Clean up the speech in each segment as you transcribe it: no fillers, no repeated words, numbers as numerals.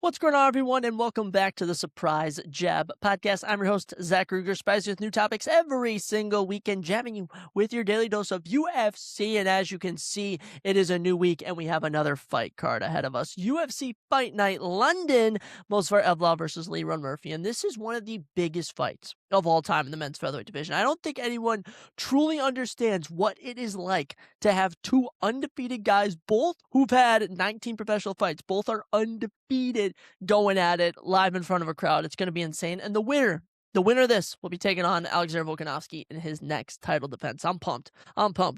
What's going on, everyone, and welcome back to the Surprise Jab podcast. I'm your host, Zachary, spicy with new topics every single weekend, jabbing you with your daily dose of UFC. And as you can see, it is a new week, and we have another fight card ahead of us. UFC Fight Night London, Mosvar Evloev versus Leron Murphy. And this is one of the biggest fights of all time in the men's featherweight division. I don't think anyone truly understands what it is like to have two undefeated guys, both who've had 19 professional fights. Both are undefeated, going at it live in front of a crowd. It's going to be insane. And the winner of this will be taking on Alexander Volkanovski in his next title defense. I'm pumped.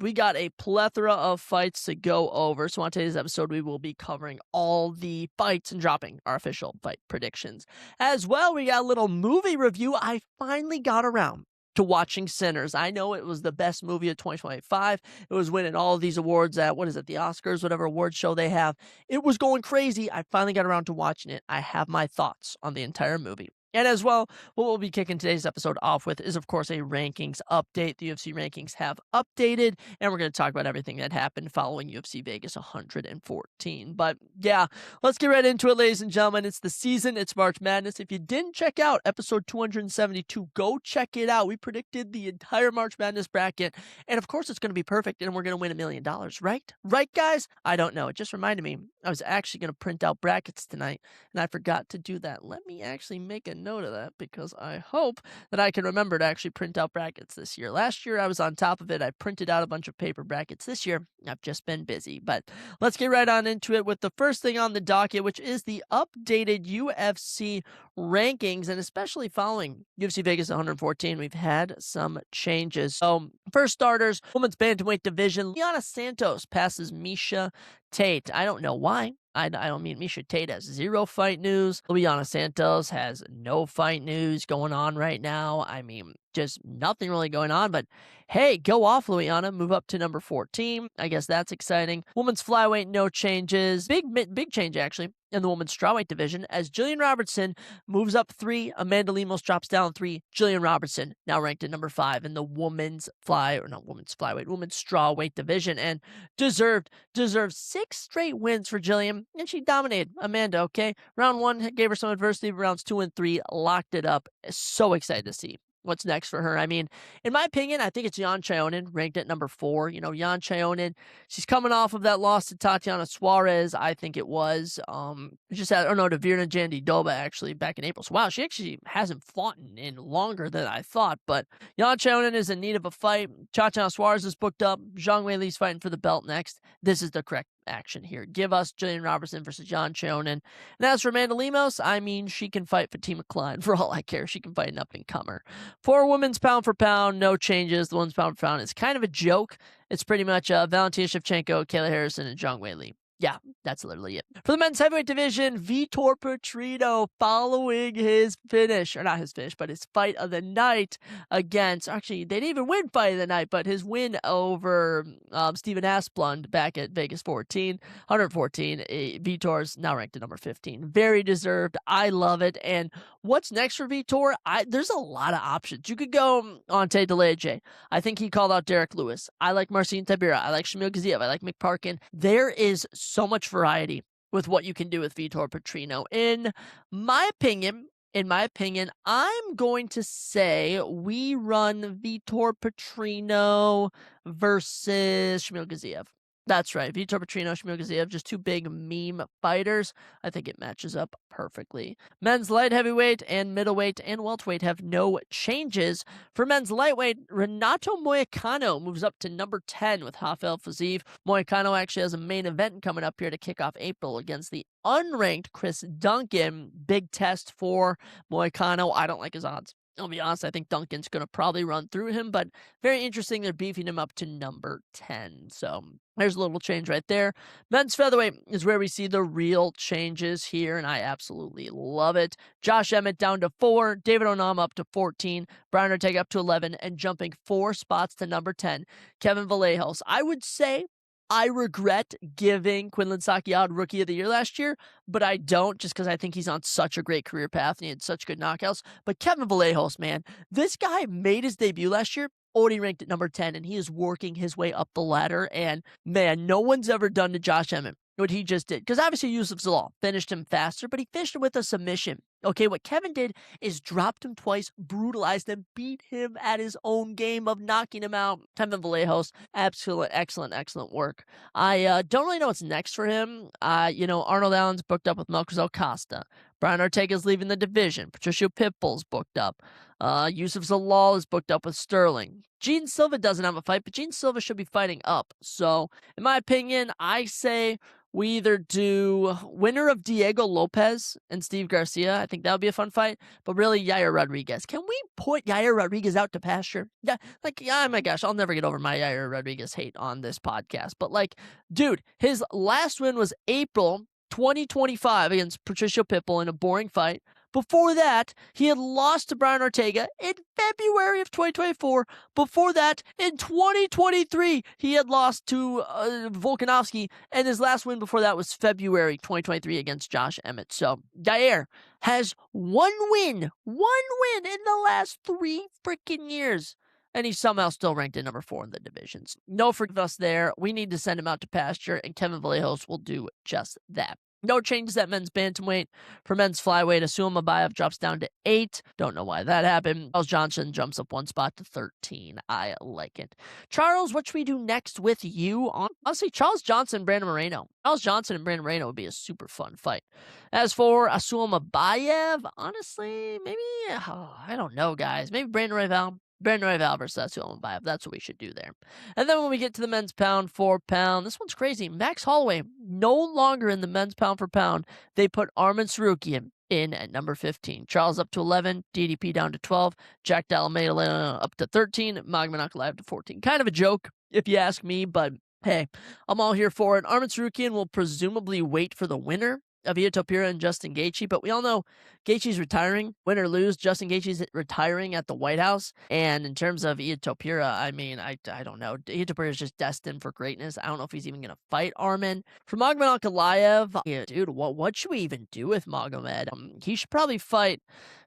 We got a plethora of fights to go over. So on today's episode, we will be covering all the fights and dropping our official fight predictions. As well, we got a little movie review. I finally got around to watching Sinners. I know it was the best movie of 2025. It was winning all of these awards at, the Oscars, whatever award show they have. It was going crazy. I finally got around to watching it. I have my thoughts on the entire movie. And as well, what we'll be kicking today's episode off with is, of course, a rankings update. The UFC rankings have updated, and we're going to talk about everything that happened following UFC Vegas 114. But yeah, let's get right into it, ladies and gentlemen. It's the season. It's March Madness. If you didn't check out episode 272, go check it out. We predicted the entire March Madness bracket, and of course, it's going to be perfect, and we're going to win $1 million, right? Right, guys? I don't know. It just reminded me I was actually going to print out brackets tonight, and I forgot to do that. Let me actually make a note of that, because I hope that I can remember to actually print out brackets this year. Last year, I was on top of it. I printed out a bunch of paper brackets. This year, I've just been busy. But let's get right on into it with the first thing on the docket, which is the updated UFC rankings. And especially following UFC Vegas 114, we've had some changes. So, for starters, women's bantamweight division, Liana Santos passes Miesha Tate. I don't know why. I don't mean Miesha Tate has zero fight news. Liana Santos has no fight news going on right now. I mean, just nothing really going on. But hey, go off, Liana. Move up to number 14. I guess that's exciting. Women's flyweight, no changes. Big change, actually, in the women's strawweight division, as Jillian Robertson moves up 3. Amanda Lemos drops down 3. Jillian Robertson now ranked at number 5 in the women's strawweight division, and deserved 6 straight wins for Jillian, and she dominated Amanda. Okay, round 1 gave her some adversity, but rounds 2 and 3 locked it up. So excited to see what's next for her. I mean, in my opinion, I think it's Yan Chayonin, ranked at number 4. You know, Yan Chayonin, she's coming off of that loss to Tatiana Suarez, I think it was. Just had, to Virna Jandiroba, actually, back in April. So, wow, she actually hasn't fought in longer than I thought. But Yan Chayonin is in need of a fight. Tatiana Suarez is booked up. Zhang Weili's fighting for the belt next. This is the correct action here. Give us Jillian Robertson versus Yan Chayonin. And as for Amanda Lemos, I mean, she can fight Fatima Klein for all I care. She can fight an up-and-comer. For women's pound for pound, no changes. The women's pound for pound is kind of a joke. It's pretty much Valentina Shevchenko, Kayla Harrison, and Zhang Weili. Yeah, that's literally it. For the men's heavyweight division, Vitor Petrino, following his finish, or not his finish, but his fight of the night against, actually, they didn't even win fight of the night, but his win over Steven Asplund back at Vegas 114, Vitor's now ranked at number 15. Very deserved. I love it. And what's next for Vitor? There's a lot of options. You could go on Ante DeLeje. I think he called out Derek Lewis. I like Marcin Tybura. I like Shamil Gaziev. I like Mick Parkin. There is so much variety with what you can do with Vitor Petrino. In my opinion, I'm going to say we run Vitor Petrino versus Shamil Gaziev. That's right. Vitor Petrino, Shamil Gaziev, just two big meme fighters. I think it matches up perfectly. Men's light heavyweight and middleweight and welterweight have no changes. For men's lightweight, Renato Moicano moves up to number 10 with Rafael Fiziev. Moicano actually has a main event coming up here to kick off April against the unranked Chris Duncan. Big test for Moicano. I don't like his odds. I'll be honest, I think Duncan's going to probably run through him, but very interesting. They're beefing him up to number 10. So there's a little change right there. Men's featherweight is where we see the real changes here, and I absolutely love it. Josh Emmett down to 4, David Onama up to 14, Brian Ortega up to 11, and jumping 4 spots to number 10, Kevin Vallejos. I would say I regret giving Quinlan Sakiad Rookie of the Year last year, but I don't, just because I think he's on such a great career path and he had such good knockouts. But Kevin Vallejos, man, this guy made his debut last year, already ranked at number 10, and he is working his way up the ladder. And man, no one's ever done to Josh Emmett what he just did. Because obviously Yusuf Zalal finished him faster, but he finished him with a submission. Okay, what Kevin did is dropped him twice, brutalized him, beat him at his own game of knocking him out. Kevin Vallejos, absolute, excellent work. I don't really know what's next for him. Arnold Allen's booked up with Melchizedek Costa. Brian Ortega's leaving the division. Patricio Pitbull's booked up. Yusuf Zalal is booked up with Sterling. Gene Silva doesn't have a fight, but Gene Silva should be fighting up. So, in my opinion, I say we either do winner of Diego Lopez and Steve Garcia. I think that would be a fun fight. But really, Yair Rodriguez. Can we put Yair Rodriguez out to pasture? Yeah, oh my gosh, I'll never get over my Yair Rodriguez hate on this podcast. But dude, his last win was April 2025 against Patricio Pitbull in a boring fight. Before that, he had lost to Brian Ortega in February of 2024. Before that, in 2023, he had lost to Volkanovski, and his last win before that was February 2023 against Josh Emmett. So, Yair has one win in the last 3 freaking years. And he's somehow still ranked at number 4 in the divisions. No forgive us there. We need to send him out to pasture, and Kevin Vallejos will do just that. No changes at men's bantamweight. For men's flyweight, Asuma Mabayev drops down to 8. Don't know why that happened. Charles Johnson jumps up 1 spot to 13. I like it. Charles, what should we do next with you? Honestly, Charles Johnson and Brandon Moreno. Charles Johnson and Brandon Moreno would be a super fun fight. As for Asuma Mabayev, honestly, maybe, I don't know, guys. Maybe Brandon Royval versus Asuma Mabayev. That's what we should do there. And then when we get to the men's pound for pound, this one's crazy. Max Holloway no longer in the men's pound for pound. They put Arman Tsarukyan in at number 15. Charles up to 11, DDP down to 12, Jack Dalla up to 13, Magman Ankalaev to 14. Kind of a joke, if you ask me, but hey, I'm all here for it. Arman Tsarukyan will presumably wait for the winner of Ilia Topuria and Justin Gaethje, but we all know Gaethje's retiring. Win or lose, Justin Gaethje's retiring at the White House. And in terms of Ilia Topuria, I mean, I don't know. Ilia Topuria is just destined for greatness. I don't know if he's even going to fight Arman. For Magomed Ankalaev, yeah, dude, what should we even do with Magomed? He should probably fight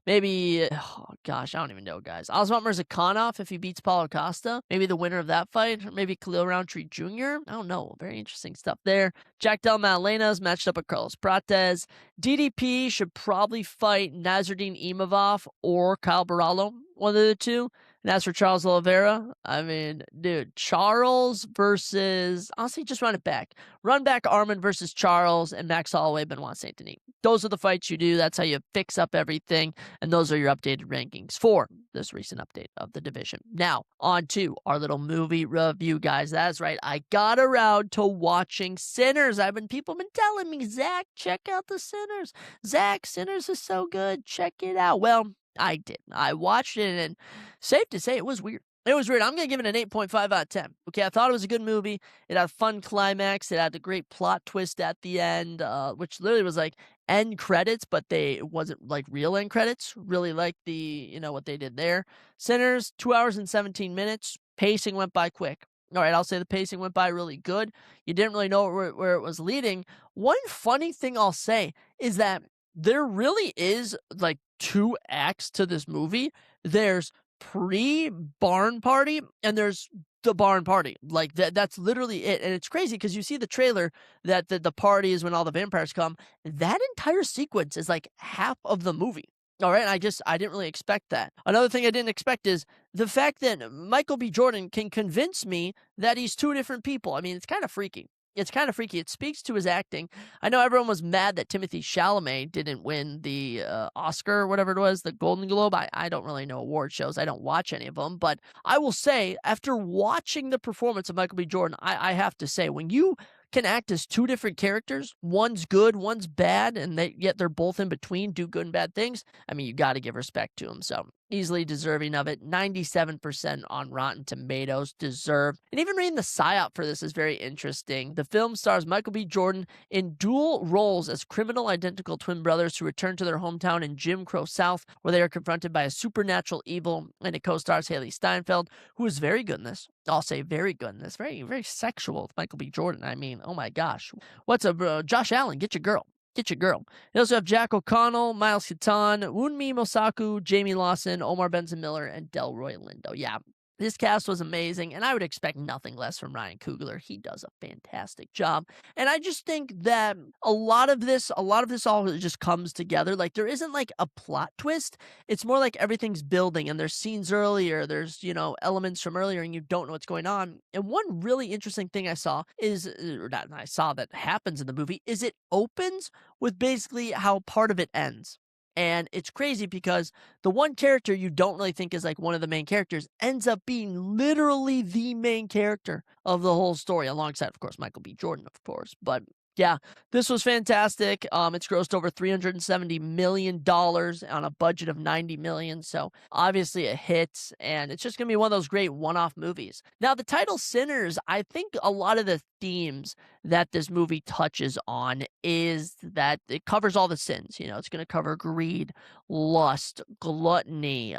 maybe, oh gosh, I don't even know, guys. Osman Mirzakhanov if he beats Paulo Costa. Maybe the winner of that fight. Or maybe Khalil Roundtree Jr. I don't know. Very interesting stuff there. Jack Del Madalena's matched up with Carlos Prates. DDP should probably fight Nasruddin Imavov or Kyle Barallo. One of the two. And as for Charles Oliveira, I mean, dude, Charles versus, honestly, just run it back. Run back Arman versus Charles and Max Holloway, Benoit Saint Denis. Those are the fights you do. That's how you fix up everything. And those are your updated rankings for this recent update of the division. Now, on to our little movie review, guys. That's right. I got around to watching Sinners. People have been telling me, Zach, check out the Sinners. Zach, Sinners is so good. Check it out. Well, I did. I watched it, and safe to say, it was weird. It was weird. I'm going to give it an 8.5 out of 10. Okay, I thought it was a good movie. It had a fun climax. It had a great plot twist at the end, which literally was like end credits, but it wasn't like real end credits. Really like what they did there. Sinners, 2 hours and 17 minutes. Pacing went by quick. All right, I'll say the pacing went by really good. You didn't really know where it was leading. One funny thing I'll say is that there really is like 2 acts to this movie. There's pre-barn party and there's the barn party. Like that's literally it. And it's crazy because you see the trailer that the party is when all the vampires come. That entire sequence is like half of the movie. All right, I didn't really expect that. Another thing I didn't expect is the fact that Michael B. Jordan can convince me that he's 2 different people. I mean, it's kind of freaky. It speaks to his acting. I know everyone was mad that Timothée Chalamet didn't win the Oscar or whatever it was, the Golden Globe. I don't really know award shows. I don't watch any of them. But I will say, after watching the performance of Michael B. Jordan, I have to say, when you can act as 2 different characters, one's good, one's bad, and yet they're both in between, do good and bad things, I mean, you got to give respect to him. So easily deserving of it. 97% on Rotten Tomatoes, deserved. And even reading the psyop for this is very interesting. The film stars Michael B. Jordan in dual roles as criminal identical twin brothers who return to their hometown in Jim Crow South, where they are confronted by a supernatural evil, and it co-stars Haley Steinfeld, who is very good in this. I'll say very good in this. Very, very sexual with Michael B. Jordan. I mean, oh my gosh. What's up, Josh Allen? Get your girl. They also have Jack O'Connell, Miles Keaton, Wunmi Mosaku, Jamie Lawson, Omar Benson Miller, and Delroy Lindo. Yeah, This cast was amazing, and I would expect nothing less from Ryan Coogler. He does a fantastic job. And I just think that a lot of this all just comes together. Like there isn't like a plot twist. It's more like everything's building and there's scenes earlier, there's, elements from earlier and you don't know what's going on. And one really interesting thing I saw is or not I saw that happens in the movie is it opens with basically how part of it ends. And it's crazy because the one character you don't really think is like one of the main characters ends up being literally the main character of the whole story, alongside, of course, Michael B. Jordan, of course. But yeah, this was fantastic. It's grossed over $370 million on a budget of $90 million. So obviously a hit, and it's just gonna be one of those great one-off movies. Now, the title Sinners, I think a lot of the themes that this movie touches on is that it covers all the sins. It's gonna cover greed, lust, gluttony,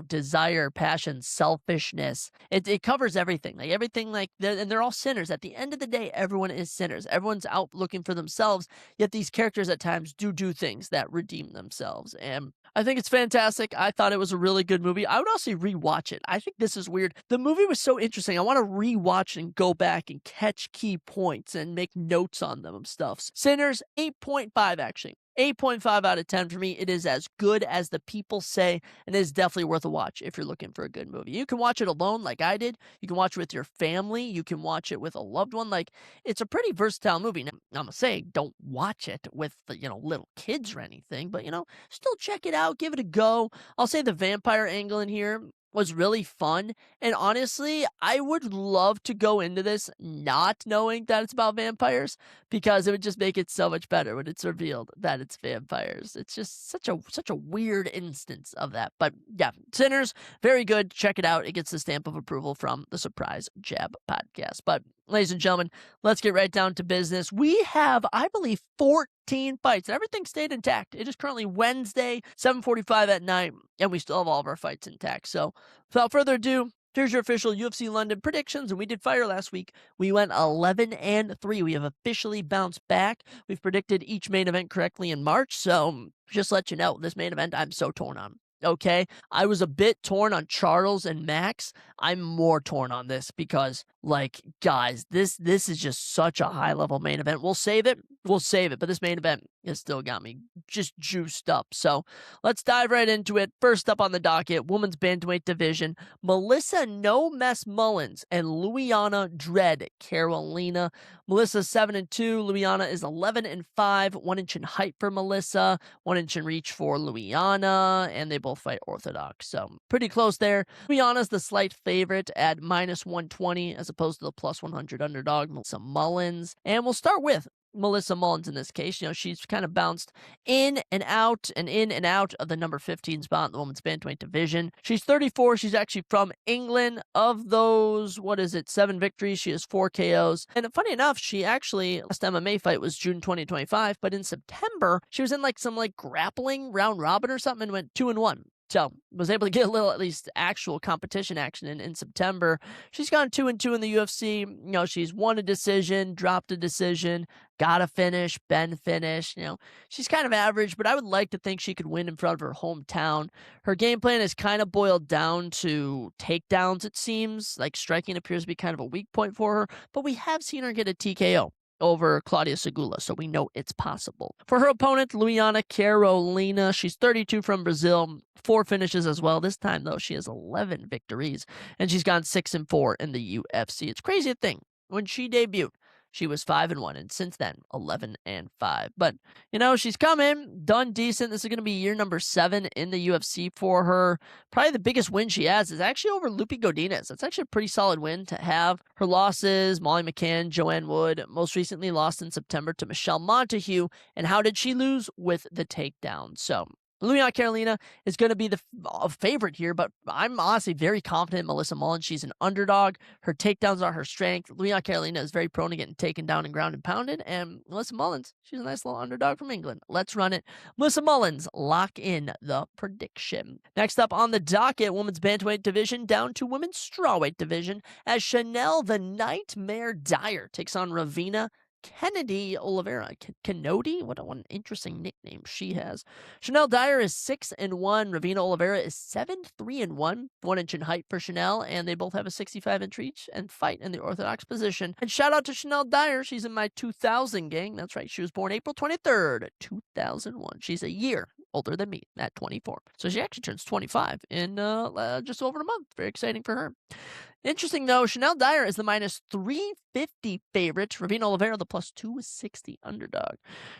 desire, passion, selfishness. It covers everything. Like everything, like they're all sinners. At the end of the day, everyone is sinners. Everyone's out looking for themselves. Yet these characters at times do things that redeem themselves. And I think it's fantastic. I thought it was a really good movie. I would also rewatch it. I think this is weird. The movie was so interesting. I want to rewatch and go back and catch key points and make notes on them and stuff. Sinners, 8.5 actually. 8.5 out of 10 for me. It is as good as the people say, and it is definitely worth a watch if you're looking for a good movie. You can watch it alone like I did. You can watch it with your family. You can watch it with a loved one. Like, it's a pretty versatile movie. Now, I'm going to say, don't watch it with, little kids or anything, but, still check it out. Give it a go. I'll say the vampire angle in here was really fun. And honestly, I would love to go into this not knowing that it's about vampires, because it would just make it so much better when it's revealed that it's vampires. It's just such a weird instance of that. But yeah, Sinners, very good. Check it out. It gets the stamp of approval from the Surprise Jab podcast. But ladies and gentlemen, let's get right down to business. We have, I believe, 14 fights. Everything stayed intact. It is currently Wednesday, 7:45 at night, and we still have all of our fights intact. So without further ado, here's your official UFC London predictions. And we did fire last week. We went 11-3. We have officially bounced back. We've predicted each main event correctly in March. So just let you know, this main event I'm so torn on. Okay, I was a bit torn on Charles and Max. I'm more torn on this because, like, guys, this is just such a high-level main event. We'll save it, but this main event has still got me just juiced up. So let's dive right into it. First up on the docket, women's bantamweight division, Melissa No Mess Mullins and Louiana Dread Carolina. Melissa 7-2, Louiana is 11-5, 1 inch in height for Melissa, 1 inch in reach for Louiana, and they both fight orthodox, so pretty close there. Louiana's the slight favorite at -120 as opposed to the +100 underdog, Melissa Mullins. And we'll start with Melissa Mullins in this case. She's kind of bounced in and out of the number 15 spot in the women's bantamweight division. She's 34. She's actually from England. Of those, 7 victories, she has 4 KOs. And funny enough, she actually, last MMA fight was June 2025, but in September, she was in some grappling round robin or something and went 2-1. So, was able to get a little, at least, actual competition action in September. She's gone 2-2 in the UFC. She's won a decision, dropped a decision, got a finish, been finished. She's kind of average, but I would like to think she could win in front of her hometown. Her game plan is kind of boiled down to takedowns, it seems. Like, striking appears to be kind of a weak point for her, but we have seen her get a TKO over Claudia Segula, so we know it's possible. For her opponent, Louiana Carolina, she's 32 from Brazil, 4 finishes as well. This time, though, she has 11 victories, and she's gone 6-4 in the UFC. It's crazy to think. When she debuted, she was 5-1, and since then, 11-5. But, she's come in, done decent. This is going to be year number 7 in the UFC for her. Probably the biggest win she has is actually over Lupi Godinez. That's actually a pretty solid win to have. Her losses, Molly McCann, Joanne Wood, most recently lost in September to Michelle Montague. And how did she lose? With the takedown. So, Louiana Carolina is going to be the favorite here, but I'm honestly very confident in Melissa Mullins. She's an underdog. Her takedowns are her strength. Louiana Carolina is very prone to getting taken down and ground and pounded, and Melissa Mullins, she's a nice little underdog from England. Let's run it. Melissa Mullins, lock in the prediction. Next up on the docket, women's bantamweight division down to women's strawweight division as Chanel the Nightmare Dyer takes on Ravina Kennedy Oliveira. Kennedy? What an interesting nickname she has. Chanel Dyer is 6-1. Ravina Oliveira is 7-3-1. 1 inch in height for Chanel, and they both have a 65-inch reach and fight in the orthodox position. And shout out to Chanel Dyer. She's in my 2000 gang. That's right. She was born April 23rd, 2001. She's a year older than me at 24. So she actually turns 25 in just over a month. Very exciting for her. Interesting, though, Chanel Dyer is the minus 350 favorite. Ravina Oliveira, the plus 260 underdog.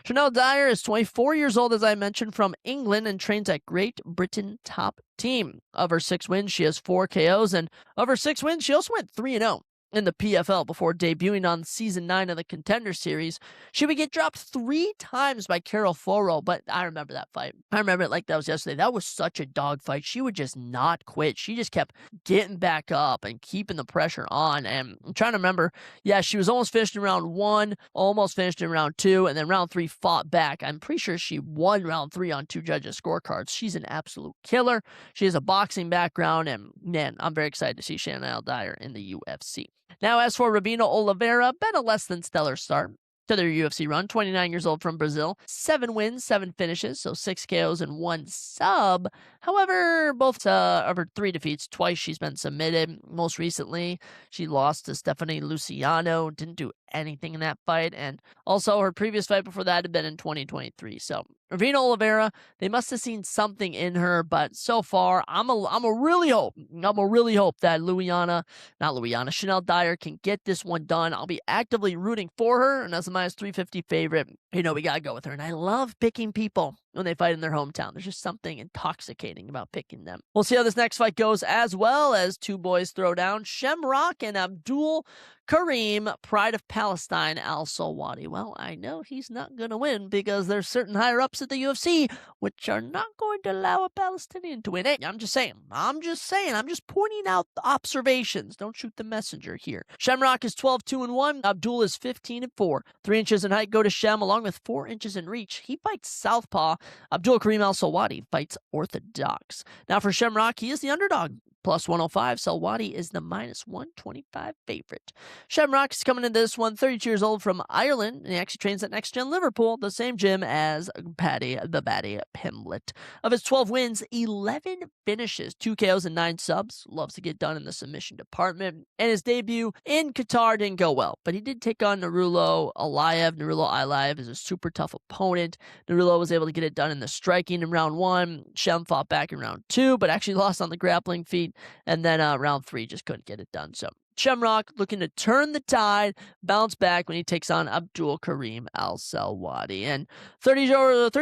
Chanel Dyer is 24 years old, as I mentioned, from England, and trains at Great Britain top team. Of her 6 wins, she has 4 KOs, and of her 6 wins, she also went 3-0. In the PFL before debuting on Season 9 of the Contender Series. She would get dropped 3 times by Carol Foro, but I remember that fight. I remember it like that was yesterday. That was such a dog fight. She would just not quit. She just kept getting back up and keeping the pressure on. And I'm trying to remember, yeah, she was almost finished in round 1, almost finished in round 2, and then round 3 fought back. I'm pretty sure she won round 3 on 2 judges' scorecards. She's an absolute killer. She has a boxing background, and man, I'm very excited to see Chanel Dyer in the UFC. Now, as for Ravina Oliveira, been a less than stellar start to their UFC run. 29 years old from Brazil. 7 wins, 7 finishes, so 6 KOs and 1 sub. However, both of her 3 defeats, twice she's been submitted. Most recently, she lost to Stephanie Luciano. Didn't do anything in that fight. And also, her previous fight before that had been in 2023. So, Ravina Oliveira, they must have seen something in her, but so far, I'm a really hope that Chanel Dyer can get this one done. I'll be actively rooting for her, and as a minus 350 favorite, we gotta go with her. And I love picking people when they fight in their hometown. There's just something intoxicating about picking them. We'll see how this next fight goes, as well as 2 boys throw down. Shamrock and Abdul Karim, Pride of Palestine, Al Salwati. Well, I know he's not going to win because there's certain higher-ups at the UFC which are not going to allow a Palestinian to win. Hey, I'm just saying. I'm just pointing out the observations. Don't shoot the messenger here. Shamrock is 12-2-1. Abdul is 15-4. 3 inches in height go to Shem, along with 4 inches in reach. He fights southpaw. Abdul Karim Al Salwati fights orthodox. Now for Shamrock, he is the underdog. Plus 105. Salwati is the minus 125 favorite. Shamrock is coming into this one, 32 years old from Ireland, and he actually trains at Next Gen Liverpool, the same gym as Paddy the Batty Pimblett. Of his 12 wins, 11 finishes, 2 KOs and 9 subs. Loves to get done in the submission department. And his debut in Qatar didn't go well, but he did take on Nurullo Alayev. Nurullo Alayev is a super tough opponent. Nurullo was able to get it done in the striking in round 1. Shem fought back in round 2, but actually lost on the grappling feat. And then round 3 just couldn't get it done. So Shamrock looking to turn the tide, bounce back when he takes on Abdul Karim Al Salwati. And 30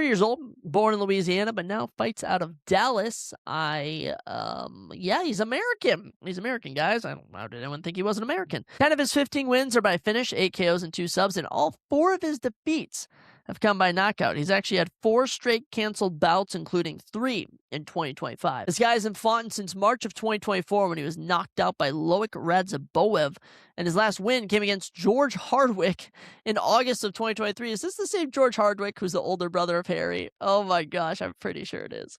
years old, born in Louisiana, but now fights out of Dallas. He's American. He's American, guys. How did anyone think he wasn't American? 10 of his 15 wins are by finish, 8 KOs and 2 subs, and all 4 of his defeats have come by knockout. He's actually had 4 straight canceled bouts, including 3 in 2025. This guy hasn't fought since March of 2024 when he was knocked out by Loic Radzaboev, and his last win came against George Hardwick in August of 2023. Is this the same George Hardwick who's the older brother of Harry? Oh my gosh, I'm pretty sure it is.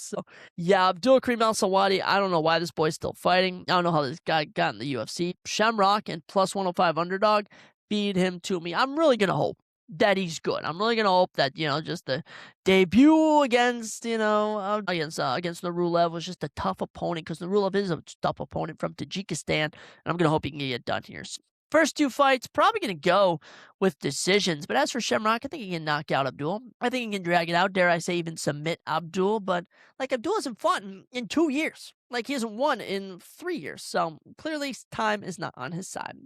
So, yeah, Abdul Karim Al Salwati, I don't know why this boy's still fighting. I don't know how this guy got in the UFC. Shamrock and plus 105 underdog, feed him to me. I'm really going to hope that he's good. I'm really going to hope that, just the debut against Nurullo was just a tough opponent, because Nurullo is a tough opponent from Tajikistan, and I'm going to hope he can get it done here. First 2 fights, probably going to go with decisions. But as for Shamrock, I think he can knock out Abdul. I think he can drag it out. Dare I say even submit Abdul. But, Abdul hasn't fought in 2 years. He hasn't won in 3 years. So, clearly, time is not on his side.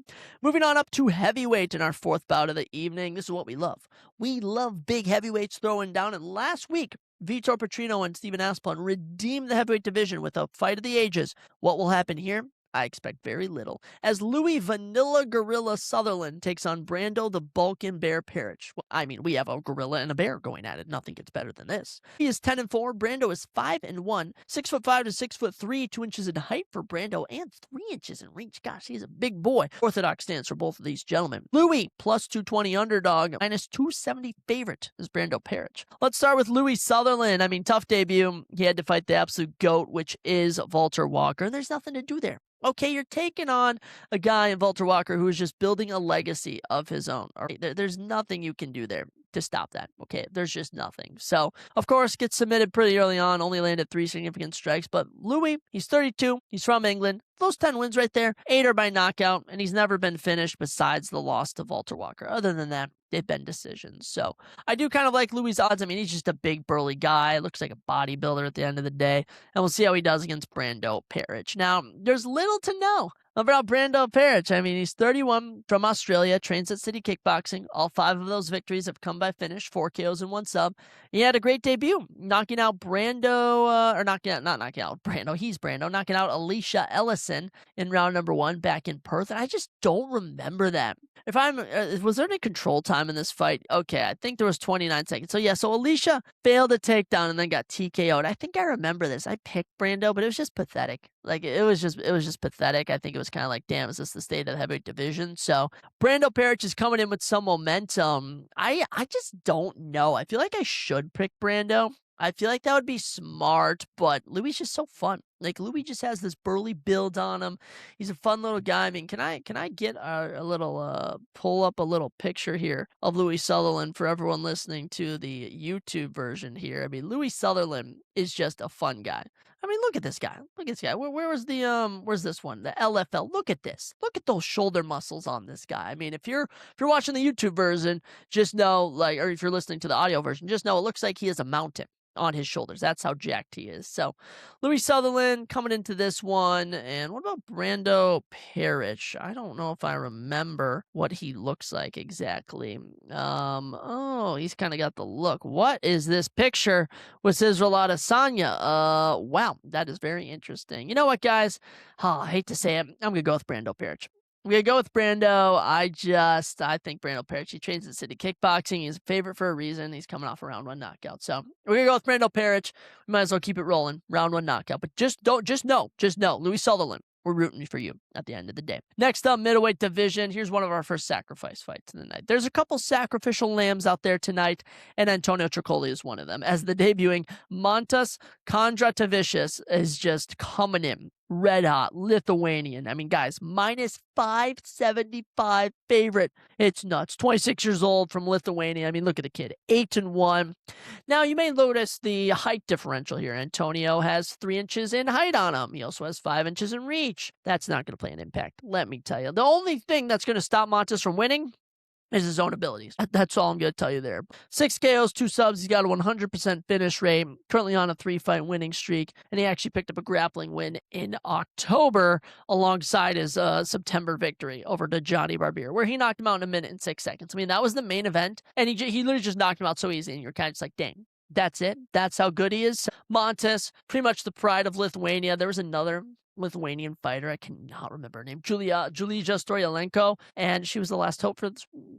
Moving on up to heavyweight in our 4th bout of the evening. This is what we love. We love big heavyweights throwing down. And last week, Vitor Petrino and Steven Aspon redeemed the heavyweight division with a fight of the ages. What will happen here? I expect very little, as Louis Vanilla Gorilla Sutherland takes on Brando the Balkan Bear Parrish. Well, we have a gorilla and a bear going at it. Nothing gets better than this. He is 10-4. Brando is 5-1. 6'5" to 6'3", 2 inches in height for Brando, and 3 inches in reach. Gosh, he's a big boy. Orthodox stance for both of these gentlemen. Louis, plus 220 underdog, minus 270 favorite is Brando Parrish. Let's start with Louis Sutherland. Tough debut. He had to fight the absolute GOAT, which is Walter Walker, and there's nothing to do there. Okay, you're taking on a guy in Walter Walker who is just building a legacy of his own. All right, there's nothing you can do there to stop that. Okay, there's just nothing. So, of course, gets submitted pretty early on, only landed 3 significant strikes. But Louis, he's 32, he's from England. Those 10 wins right there, 8 are by knockout, and he's never been finished besides the loss to Walter Walker. Other than that, they've been decisions. So I do kind of like Louis' odds. I mean, he's just a big, burly guy. Looks like a bodybuilder at the end of the day. And we'll see how he does against Brando Peric. Now, there's little to know about Brando Peric. I mean, he's 31, from Australia, trains at City Kickboxing. All 5 of those victories have come by finish, 4 KOs and 1 sub. He had a great debut, knocking out knocking out Alicia Ellison in round number 1 back in Perth. And I just don't remember that. Was there any control time in this fight? Okay, I think there was 29 seconds. So yeah, so Alicia failed a takedown and then got TKO'd. I think I remember this. I picked Brando, but it was just pathetic. Like it was just pathetic. I think it was kind of like, damn, is this the state of the heavyweight division? So Brando Peric is coming in with some momentum. I just don't know. I feel like I should pick Brando. I feel like that would be smart, but Louis is just so fun. Like Louis just has this burly build on him. He's a fun little guy. I mean, can I get a little pull up a little picture here of Louis Sutherland for everyone listening to the YouTube version here? I mean, Louis Sutherland is just a fun guy. I mean, look at this guy. Look at this guy. Where was the where's this one? The LFL. Look at this. Look at those shoulder muscles on this guy. I mean, if you're watching the YouTube version, just know, like, or if you're listening to the audio version, just know it looks like he has a mountain on his shoulders. That's how jacked he is. So Louis Sutherland coming into this one. And what about Brando Peric? I don't know if I remember what he looks like exactly. Oh, he's kind of got the look. What is this picture with Israel Adesanya? Wow, that is very interesting. You know what, guys? Oh, I hate to say it. I'm going to go with Brando Peric. We're going to go with Brando. I think Brando Peric, he trains at City Kickboxing. He's a favorite for a reason. He's coming off a round 1 knockout. So we're going to go with Brando Peric. We might as well keep it rolling. Round 1 knockout. But just know, Louis Sutherland, we're rooting for you at the end of the day. Next up, middleweight division. Here's one of our first sacrifice fights of the night. There's a couple sacrificial lambs out there tonight, and Antonio Tricoli is one of them. As the debuting Mantas Kondratavičius is just coming in. Red hot, Lithuanian. I mean, guys, minus 575 favorite. It's nuts. 26 years old from Lithuania. I mean, look at the kid. 8-1. Now, you may notice the height differential here. Antonio has 3 inches in height on him. He also has 5 inches in reach. That's not going to play an impact, let me tell you. The only thing that's going to stop Montes from winning is his own abilities. That's all I'm going to tell you there. 6 KOs, 2 subs. He's got a 100% finish rate. Currently on a 3-fight winning streak. And he actually picked up a grappling win in October alongside his September victory over to Johnny Barbier, where he knocked him out in 1 minute and 6 seconds. I mean, that was the main event. And he literally just knocked him out so easy. And you're kind of just like, dang. That's it. That's how good he is. Montes, pretty much the pride of Lithuania. There was another Lithuanian fighter. I cannot remember her name. Julija Storylenko, and she was the last hope for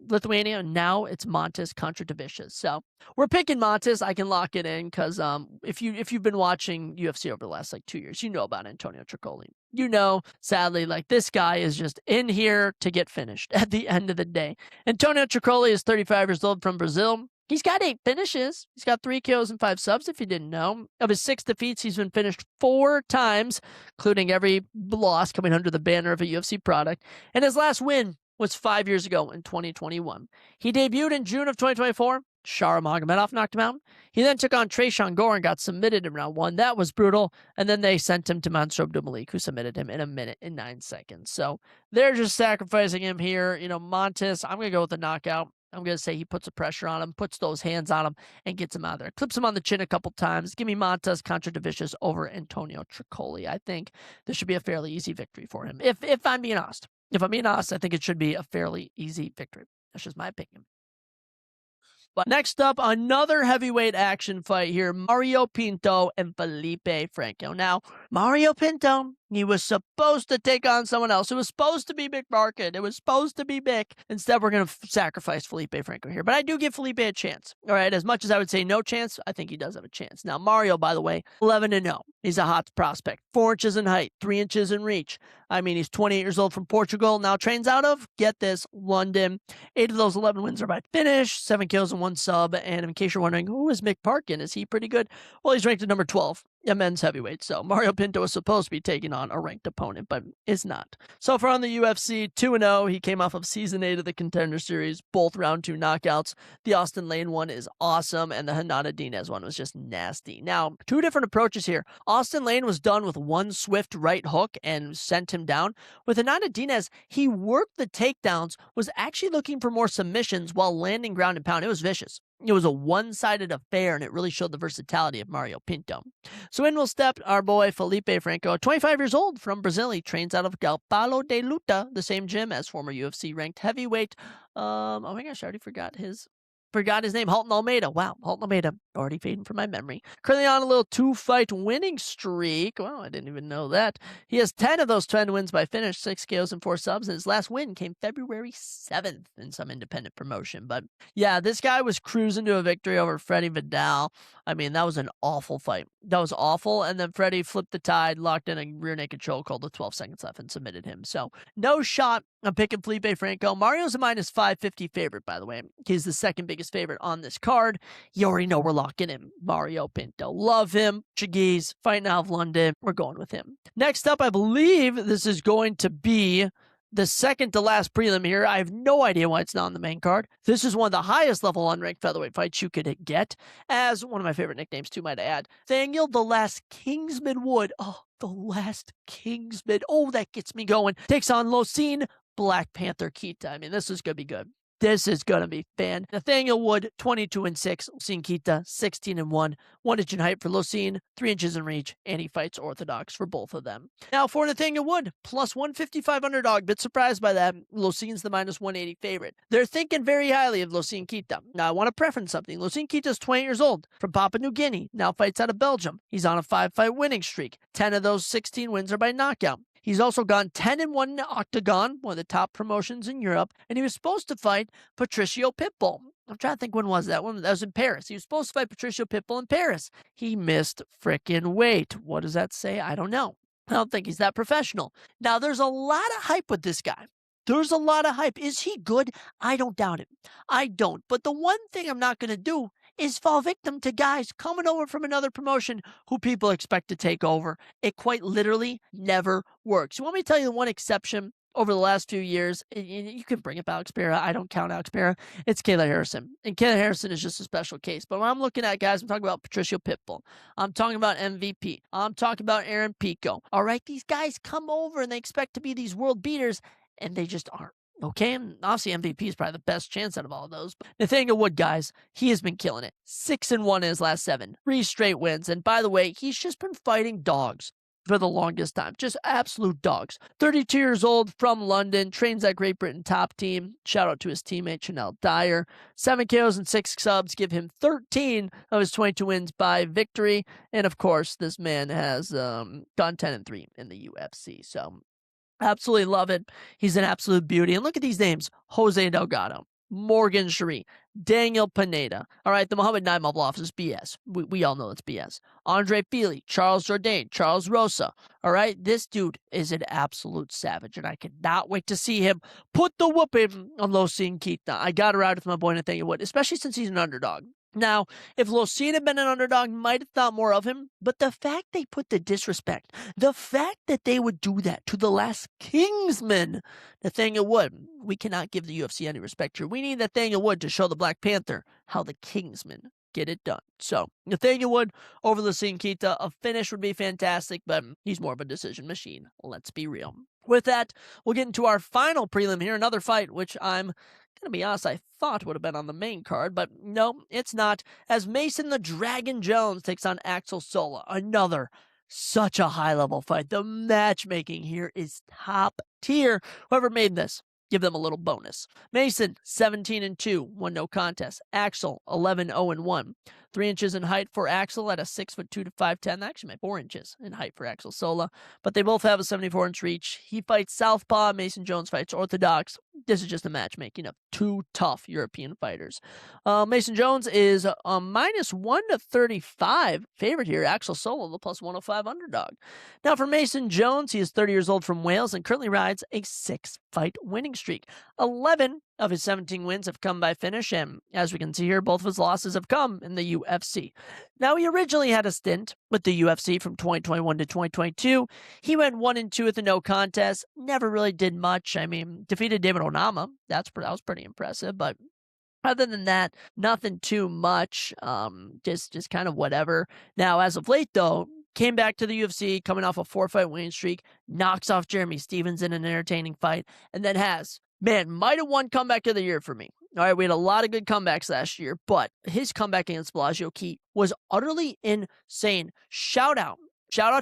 Lithuania. And now it's Montes Kondratavičius. So we're picking Montes. I can lock it in because if you've been watching UFC over the last 2 years, you know about Antonio Tricoli. You know, sadly, this guy is just in here to get finished at the end of the day. Antonio Tricoli is 35 years old from Brazil. He's got 8 finishes. He's got 3 KOs and 5 subs, if you didn't know. Of his 6 defeats, he's been finished 4 times, including every loss coming under the banner of a UFC product. And his last win was 5 years ago in 2021. He debuted in June of 2024. Shara Magomedov knocked him out. He then took on Tresean Gore and got submitted in round 1. That was brutal. And then they sent him to Mansour Abdulmalik, who submitted him in 1 minute and 9 seconds. So they're just sacrificing him here. You know, Montes, I'm going to go with the knockout. I'm going to say he puts the pressure on him, puts those hands on him, and gets him out of there. Clips him on the chin a couple times. Give me Montes Kondratavičius over Antonio Tricoli. I think this should be a fairly easy victory for him. If I'm being honest. If I'm being honest, I think it should be a fairly easy victory. That's just my opinion. But next up, another heavyweight action fight here. Mario Pinto and Felipe Franco. Now, Mario Pinto, he was supposed to take on someone else. It was supposed to be Mick Market. It was supposed to be Mick. Instead, we're going to sacrifice Felipe Franco here. But I do give Felipe a chance. All right, as much as I would say no chance, I think he does have a chance. Now, Mario, by the way, 11-0. He's a hot prospect. 4 inches in height, 3 inches in reach. I mean, he's 28 years old from Portugal. Now trains out of, get this, London. 8 of those 11 wins are by finish. 7 kills and 1 sub. And in case you're wondering, who is Mick Parkin? Is he pretty good? Well, he's ranked at number 12 a men's heavyweight. So Mario Pinto is supposed to be taking on a ranked opponent, but is not. So far on the UFC, 2-0. He came off of Season 8 of the Contender Series, both round 2 knockouts. The Austin Lane one is awesome, and the Hanada Diaz one was just nasty. Now, two different approaches here. Austin Lane was done with one swift right hook and sent him down. With Hanada Diaz, he worked the takedowns, was actually looking for more submissions while landing ground and pound. It was vicious. It was a one-sided affair, and it really showed the versatility of Mario Pinto. So in will step our boy Felipe Franco, 25 years old, from Brazil. He trains out of Galpalo de Luta, the same gym as former UFC ranked heavyweight. Oh my gosh, I already forgot his name. Halton Almeida. Wow, Halton Almeida, already fading from my memory. Currently on a little 2-fight winning streak. Wow, I didn't even know that. He has 10 of those 10 wins by finish, 6 KOs and 4 subs, and his last win came February 7th in some independent promotion. But yeah, this guy was cruising to a victory over Freddie Vidal. I mean, that was an awful fight. That was awful, and then Freddie flipped the tide, locked in a rear naked chokehold with 12 seconds left, and submitted him. So no shot. I'm picking Felipe Franco. Mario's a minus 550 favorite, by the way. He's the second biggest favorite on this card. You already know we're locking him. Mario Pinto. Love him. Portuguese. Fighting out of London. We're going with him. Next up, I believe this is going to be the second to last prelim here. I have no idea why it's not on the main card. This is one of the highest level unranked featherweight fights you could get, as one of my favorite nicknames too, might I add. Daniel the Last Kingsman Wood. Oh, the Last Kingsman. Oh, that gets me going. Takes on Losine Black Panther Kita. I mean, this is going to be good. This is going to be fan. Nathaniel Wood, 22-6. Losine Kita, 16-1. 1 inch in height for Losine, 3 inches in reach, and he fights orthodox for both of them. Now for Nathaniel Wood, plus 155 underdog. Bit surprised by that. Losine's the minus 180 favorite. They're thinking very highly of Losine Kita. Now I want to preference something. Losine Kita's 20 years old, from Papua New Guinea. Now fights out of Belgium. He's on a 5-fight winning streak. 10 of those 16 wins are by knockout. He's also gone 10-1 in the Octagon, one of the top promotions in Europe, and he was supposed to fight Patricio Pitbull. I'm trying to think, when was that one? That was in Paris. He was supposed to fight Patricio Pitbull in Paris. He missed frickin' weight. What does that say? I don't know. I don't think he's that professional. Now, there's a lot of hype with this guy. There's a lot of hype. Is he good? I don't doubt it. I don't. But the one thing I'm not going to do is fall victim to guys coming over from another promotion who people expect to take over. It quite literally never works. You want me to tell you the one exception over the last few years? You can bring up Alex Pereira. I don't count Alex Pereira. It's Kayla Harrison. And Kayla Harrison is just a special case. But when I'm looking at guys, I'm talking about Patricio Pitbull. I'm talking about MVP. I'm talking about Aaron Pico. All right, these guys come over and they expect to be these world beaters, and they just aren't. Okay, and obviously MVP is probably the best chance out of all of those. But Nathaniel Wood, guys, he has been killing it. 6-1 in his last 7. 3 straight wins. And by the way, he's just been fighting dogs for the longest time. Just absolute dogs. 32 years old, from London, trains at Great Britain top team. Shout out to his teammate, Chanel Dyer. 7 KOs and 6 subs give him 13 of his 22 wins by victory. And of course, this man has gone 10-3 in the UFC. So absolutely love it. He's an absolute beauty. And look at these names. Jose Delgado, Morgan Cherie, Daniel Pineda. All right, the Muhammad Nurmagomedov is BS. We all know it's BS. Andre Fili, Charles Jourdain, Charles Rosa. All right, this dude is an absolute savage, and I cannot wait to see him put the whooping on Losine Kita. I got to ride with my boy Nathaniel Wood, especially since he's an underdog. Now, if Losine had been an underdog, might have thought more of him, but the fact they put the disrespect, the fact that they would do that to the Last Kingsman, Nathaniel Wood, we cannot give the UFC any respect here. We need Nathaniel Wood to show the Black Panther how the Kingsmen get it done. So, Nathaniel Wood over Losine Kita, a finish would be fantastic, but he's more of a decision machine. Let's be real. With that, we'll get into our final prelim here, another fight, which I'm gonna be honest, I thought would have been on the main card, but no, it's not. As Mason the Dragon Jones takes on Axel Sola, another such a high-level fight. The matchmaking here is top tier. Whoever made this, give them a little bonus. Mason, 17-2, 1 no contest. Axel, 11-0-1. 3 inches in height for Axel at a 6'2" to 5'10". Actually, 4 inches in height for Axel Sola. But they both have a 74-inch reach. He fights southpaw. Mason Jones fights orthodox. This is just a matchmaking of 2 tough European fighters. Mason Jones is a minus 1-35 favorite here. Axel Sola, the plus 105 underdog. Now for Mason Jones, he is 30 years old, from Wales, and currently rides a 6-fight winning streak. 11 of his 17 wins have come by finish, and as we can see here, both of his losses have come in the UFC. Now, he originally had a stint with the UFC from 2021 to 2022. He went 1-2 with a no contest, never really did much. I mean, defeated David Onama. That was pretty impressive, but other than that, nothing too much. Just kind of whatever. Now, as of late, though, came back to the UFC, coming off a 4-fight winning streak, knocks off Jeremy Stephens in an entertaining fight, and then might have won comeback of the year for me. All right, we had a lot of good comebacks last year, but his comeback against Blasio Key was utterly insane. Shout out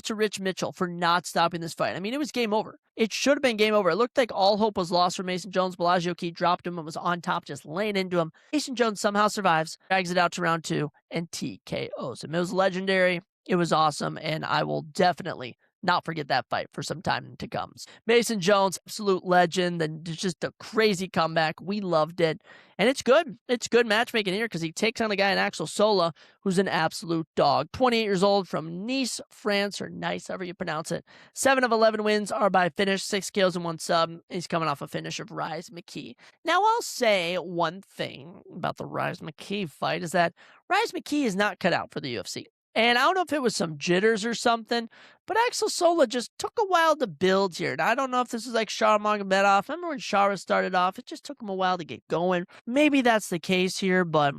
to Rich Mitchell for not stopping this fight. I mean, it was game over. It should have been game over. It looked like all hope was lost for Mason Jones. Blasio Key dropped him and was on top, just laying into him. Mason Jones somehow survives, drags it out to round 2, and TKOs him. It was legendary. It was awesome, and I will definitely not forget that fight for some time to come. Mason Jones, absolute legend, and just a crazy comeback. We loved it. And it's good. It's good matchmaking here because he takes on a guy in Axel Sola who's an absolute dog. 28 years old from Nice, France, or Nice, however you pronounce it. 7 of 11 wins are by finish, 6 KOs and 1 sub. He's coming off a finish of Rise McKee. Now, I'll say one thing about the Rise McKee fight is that Rise McKee is not cut out for the UFC. And I don't know if it was some jitters or something, but Axel Sola just took a while to build here. And I don't know if this is like Shara Magomedov. Remember when Shara started off? It just took him a while to get going. Maybe that's the case here, but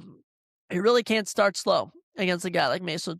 he really can't start slow against a guy like Mason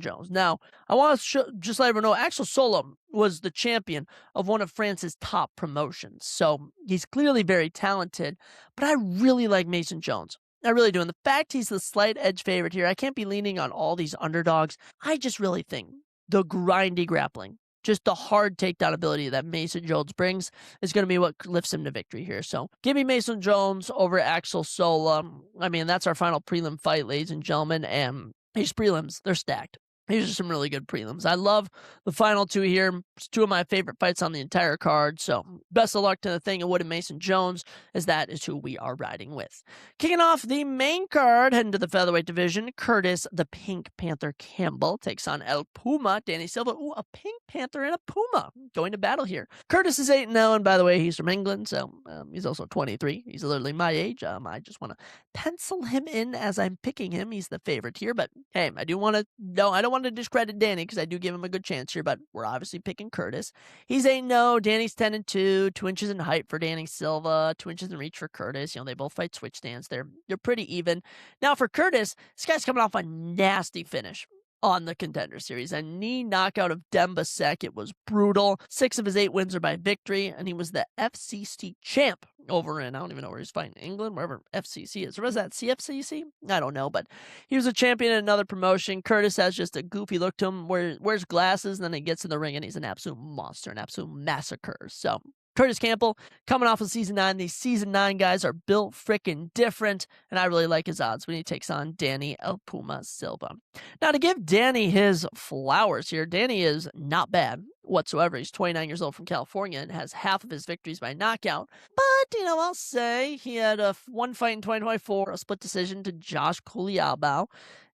Jones. Now, I want to just let everyone know, Axel Sola was the champion of one of France's top promotions. So he's clearly very talented, but I really like Mason Jones. I really do. And the fact he's the slight edge favorite here, I can't be leaning on all these underdogs. I just really think the grindy grappling, just the hard takedown ability that Mason Jones brings is going to be what lifts him to victory here. So give me Mason Jones over Axel Sola. I mean, that's our final prelim fight, ladies and gentlemen. And these prelims, they're stacked. These are some really good prelims. I love the final 2 here. It's 2 of my favorite fights on the entire card. So best of luck to the thing of Wood and Mason Jones, as that is who we are riding with. Kicking off the main card, heading to the featherweight division, Curtis the Pink Panther Campbell takes on El Puma, Danny Silva. Ooh, a Pink Panther and a Puma going to battle here. Curtis is 8-0, and by the way, he's from England, so he's also 23. He's literally my age. I just want to pencil him in as I'm picking him. He's the favorite here, but hey, I don't want to discredit Danny because I do give him a good chance here, but we're obviously picking Curtis. He's 8-0. Danny's 10-2. 2 inches in height for Danny Silva, 2 inches in reach for Curtis. They both fight switch stands. They're pretty even. Now for Curtis, this guy's coming off a nasty finish on the Contender Series. A knee knockout of Demba Sek. It was brutal. 6 of his 8 wins are by victory, and he was the FCC champ over in, I don't even know where he's fighting, England, wherever FCC is. Or was that CFCC? I don't know, but he was a champion in another promotion. Curtis has just a goofy look to him, wears glasses, and then he gets in the ring, and he's an absolute monster, an absolute massacre. So Curtis Campbell coming off of Season 9. These Season 9 guys are built freaking different, and I really like his odds when he takes on Danny El Puma Silva. Now, to give Danny his flowers here, Danny is not bad whatsoever. He's 29 years old from California and has half of his victories by knockout. But, I'll say he had one fight in 2024, a split decision to Josh Culiabao.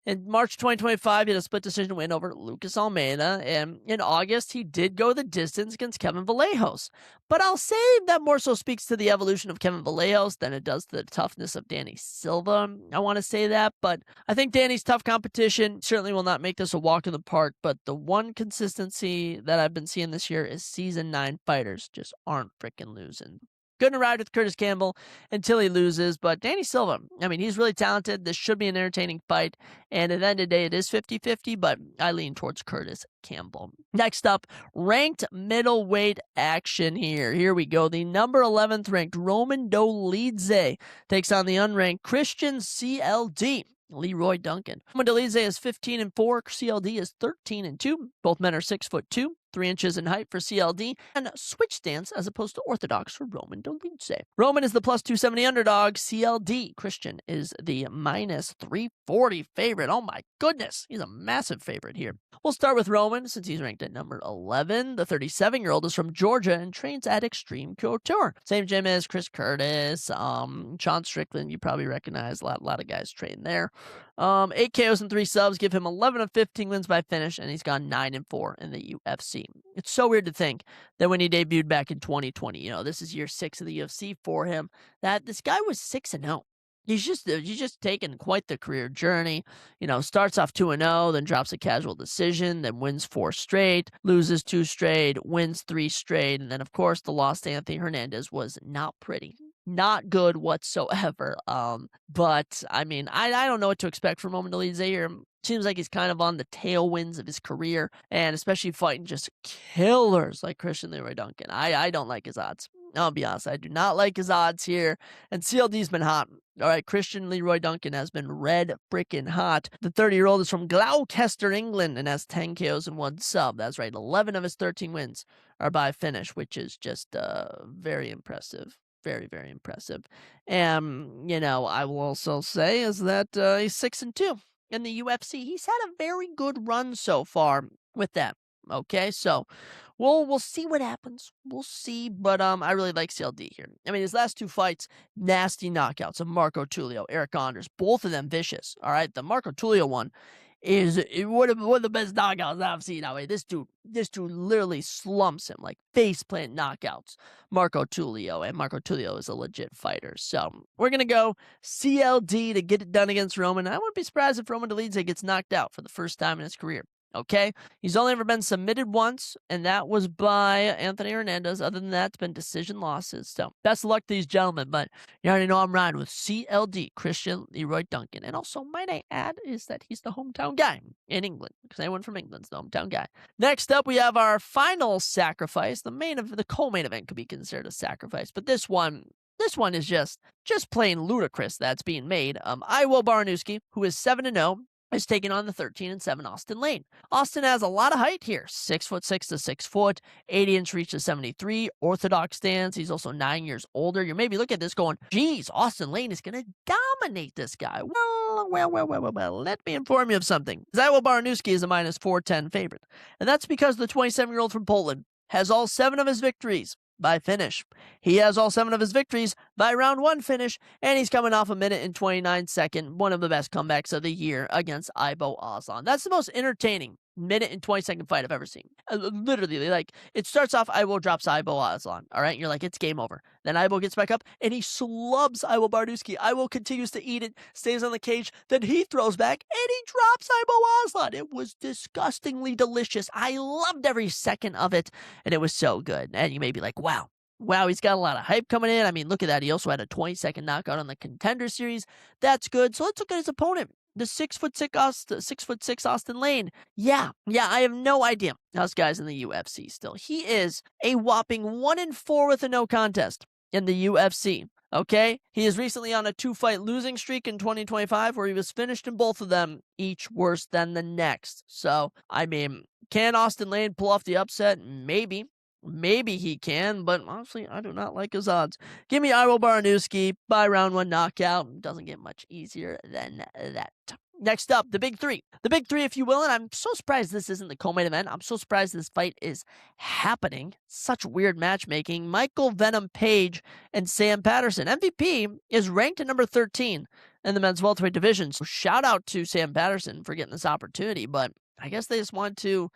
In March 2025, he had a split decision win over Lucas Almeida, and in August, he did go the distance against Kevin Vallejos. But I'll say that more so speaks to the evolution of Kevin Vallejos than it does to the toughness of Danny Silva. I want to say that, but I think Danny's tough competition certainly will not make this a walk in the park, but the one consistency that I've been seeing this year is Season 9 fighters just aren't freaking losing. Going to ride with Curtis Campbell until he loses, but Danny Silva, he's really talented. This should be an entertaining fight, and at the end of the day, it is 50-50, but I lean towards Curtis Campbell. Next up, ranked middleweight action here. Here we go. The number 11th ranked Roman Dolidze takes on the unranked Christian CLD. Leroy Duncan. Roman Dolidze is 15-4. CLD is 13-2. Both men are 6'2", 3 inches in height for CLD, and switch stance as opposed to orthodox for Roman Dolidze. Roman is the plus 270 underdog. CLD, Christian, is the minus 340 favorite. Oh my goodness, he's a massive favorite here. We'll start with Roman since he's ranked at number 11. The 37-year-old is from Georgia and trains at Extreme Couture. Same gym as Chris Curtis, Sean Strickland, you probably recognize. A lot of guys train there. 8 KOs and 3 subs give him 11 of 15 wins by finish, and he's gone 9-4 in the UFC. It's so weird to think that when he debuted back in 2020, this is year 6 of the UFC for him, that this guy was 6-0. He's just taken quite the career journey. Starts off 2-0, then drops a casual decision, then wins 4 straight, loses 2 straight, wins 3 straight, and then of course the loss to Anthony Hernandez was not pretty. Not good whatsoever. But I mean, I don't know what to expect from Roman Dolidze here. Seems like he's kind of on the tailwinds of his career, and especially fighting just killers like Christian Leroy Duncan. I don't like his odds. I'll be honest, I do not like his odds here. And CLD's been hot. All right, Christian Leroy Duncan has been red freaking hot. The 30-year-old is from Gloucester, England, and has 10 KOs and 1 sub. That's right, 11 of his 13 wins are by finish, which is just very impressive. Very, very impressive. And, I will also say is that he's 6-2 in the UFC. He's had a very good run so far with that. Okay, so we'll see what happens. We'll see, but I really like CLD here. I mean, his last 2 fights, nasty knockouts of Marco Tulio, Eric Anders, both of them vicious. All right, the Marco Tulio one is one of the best knockouts I've seen. I mean, this dude literally slumps him, like faceplant knockouts. Marco Tulio, and Marco Tulio is a legit fighter. So we're gonna go CLD to get it done against Roman. I wouldn't be surprised if Roman Dolidze gets knocked out for the first time in his career. Okay, he's only ever been submitted once, and that was by Anthony Hernandez. Other than that, it's been decision losses. So best of luck to these gentlemen, but you already know I'm riding with CLD, Christian Leroy Duncan. And also, might I add, is that he's the hometown guy in England, because anyone from England's the hometown guy. Next up, we have our final sacrifice. The co-main event could be considered a sacrifice, but this one is just plain ludicrous that's being made. Iwo Baranowski, who is 7-0, is taking on the 13-7 Austin Lane. Austin has a lot of height here, 6'6" to 6 foot, 80-inch reach to 73, orthodox stance. He's also 9 years older. You maybe look at this going, geez, Austin Lane is going to dominate this guy. Well, let me inform you of something. Iwo Baranowski is a -410 favorite, and that's because the 27-year-old from Poland has all 7 of his victories by finish. He has all 7 of his victories by round 1 finish, and he's coming off a 1:29, one of the best comebacks of the year against Ibo Aslan. That's the most entertaining 1:20 fight I've ever seen. Literally, like, it starts off, Ibo drops Ibo Aslan, all right? And you're like, it's game over. Then Ibo gets back up, and he slubs Iwo Baranowski. Ibo continues to eat it, stays on the cage, then he throws back, and he drops Ibo Aslan. It was disgustingly delicious. I loved every second of it, and it was so good. And you may be like, wow, he's got a lot of hype coming in. I mean, look at that. He also had a 20-second knockout on the Contender Series. That's good. So let's look at his opponent. The 6'6" Austin Lane. Yeah, I have no idea how this guy's in the UFC still. He is a whopping 1-4 with a no contest in the UFC. Okay? He is recently on a 2-fight losing streak in 2025 where he was finished in both of them, each worse than the next. So, I mean, can Austin Lane pull off the upset? Maybe. Maybe he can, but honestly, I do not like his odds. Give me Iwo Baranowski by round 1 knockout. Doesn't get much easier than that. Next up, the big 3. The big 3, if you will, and I'm so surprised this isn't the co-main event. I'm so surprised this fight is happening. Such weird matchmaking. Michael Venom Page and Sam Patterson. MVP is ranked at number 13 in the men's welterweight division. So shout out to Sam Patterson for getting this opportunity, but I guess they just want to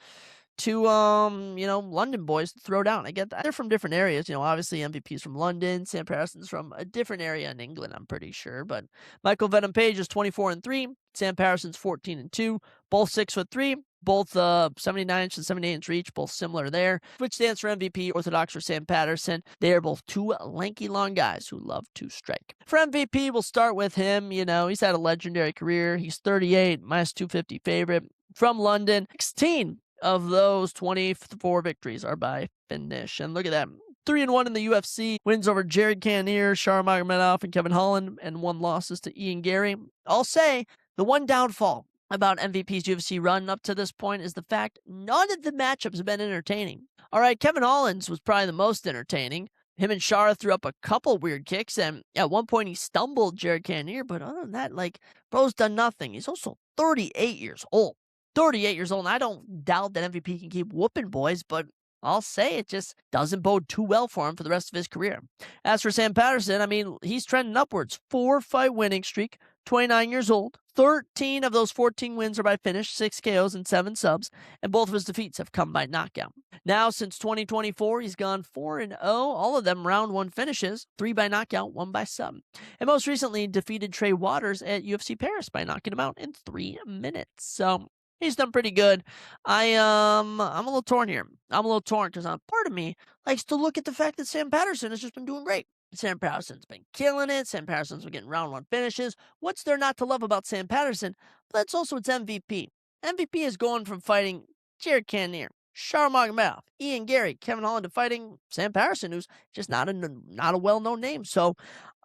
London boys to throw down. I get that. They're from different areas. Obviously MVP's from London. Sam Patterson's from a different area in England, I'm pretty sure. But Michael Venom Page is 24-3. Sam Patterson's 14-2. Both 6'3". Both 79-inch and 78-inch reach, both similar there. Which stands for MVP, orthodox for Sam Patterson. They are both 2 lanky, long guys who love to strike. For MVP, we'll start with him. He's had a legendary career. He's 38, -250 favorite from London. 16 of those 24 victories are by finish. And look at that. 3-1 in the UFC. Wins over Jared Cannonier, Shar Magomedov, and Kevin Holland, and 1 losses to Ian Gary. I'll say the one downfall about MVP's UFC run up to this point is the fact none of the matchups have been entertaining. All right, Kevin Holland's was probably the most entertaining. Him and Shara threw up a couple weird kicks, and at one point he stumbled Jared Cannonier, but other than that, bro's done nothing. He's also 38 years old. 38 years old, and I don't doubt that MVP can keep whooping boys, but I'll say it just doesn't bode too well for him for the rest of his career. As for Sam Patterson, I mean, he's trending upwards. 4-fight winning streak, 29 years old. 13 of those 14 wins are by finish, 6 KOs and 7 subs, and both of his defeats have come by knockout. Now, since 2024, he's gone 4-0, all of them round 1 finishes, 3 by knockout, 1 by sub. And most recently defeated Trey Waters at UFC Paris by knocking him out in 3 minutes. So he's done pretty good. I'm a little torn here. I'm a little torn because part of me likes to look at the fact that Sam Patterson has just been doing great. Sam Patterson's been killing it. Sam Patterson's been getting round 1 finishes. What's there not to love about Sam Patterson? But that's also its MVP. MVP is going from fighting Jared Cannonier, Shahr Magomedov, Ian Gary, Kevin Holland to fighting Sam Patterson, who's just not a well-known name. So,